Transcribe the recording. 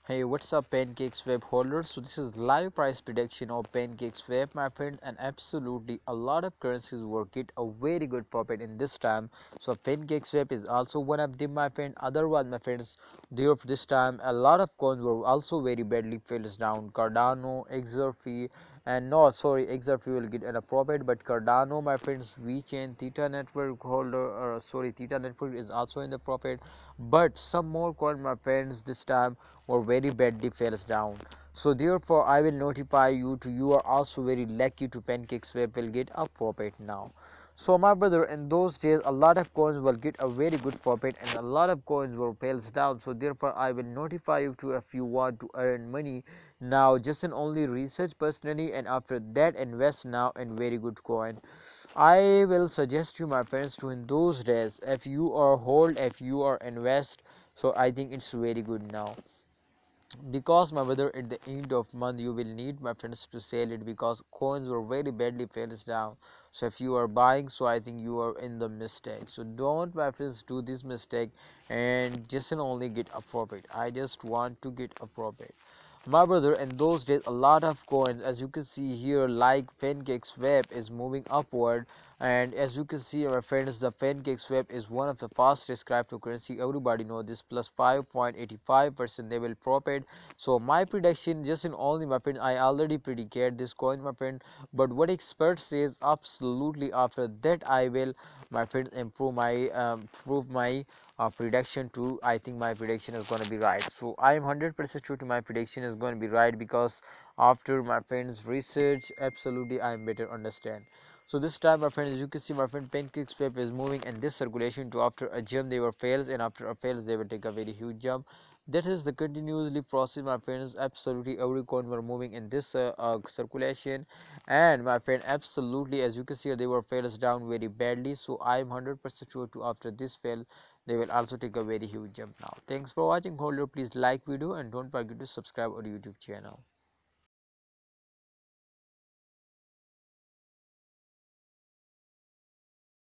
Hey, what's up, Pancakeswap holders? So this is live price prediction of Pancakeswap, my friend, and absolutely a lot of currencies will get a very good profit in this time. So Pancakeswap is also one of them, my friend. Other one, my friends, there this time a lot of coins were also very badly falls down. Cardano, XRP, and no, sorry, XRP will get a profit, but Cardano, my friends, VeChain, Theta Network holder, Theta Network is also in the profit. But some more coin, my friends, this time or very badly falls down. So therefore I will notify you to you are also very lucky to Pancakeswap will get a profit now. So my brother, in those days a lot of coins will get a very good profit and a lot of coins will falls down. So therefore I will notify you to if you want to earn money now, just and only research personally, and after that invest now in very good coin. I will suggest you, my friends, to in those days if you are hold, if you are invest, so I think it's very good now, because my brother at the end of month you will need, my friends, to sell it because coins were very badly falls down. So if you are buying, so I think you are in the mistake. So don't, my friends, do this mistake and just and only get a profit. I just want to get a profit, my brother. In those days a lot of coins, as you can see here, like Pancakeswap is moving upward, and as you can see, my friends, the Pancakeswap is one of the fastest cryptocurrency. Everybody know this, plus 5.85% they will profit. So my prediction, just in only, my friend, I already predicted this coin, my friend, but what expert says, absolutely after that I will, my friend, prove my prediction too. I think my prediction is going to be right. So I am 100% sure to my prediction is going to be right, because after my friends research, absolutely I am better understand. So this time, my friends, as you can see, my friend, Pancakeswap is moving in this circulation to after a jump they were fails, and after a fails they will take a very huge jump. That is the continuously process, my friends. Absolutely every coin were moving in this circulation, and my friend, absolutely as you can see they were fails down very badly. So I am 100% sure to after this fail they will also take a very huge jump now. Thanks for watching holder. Please like video and don't forget to subscribe our YouTube channel.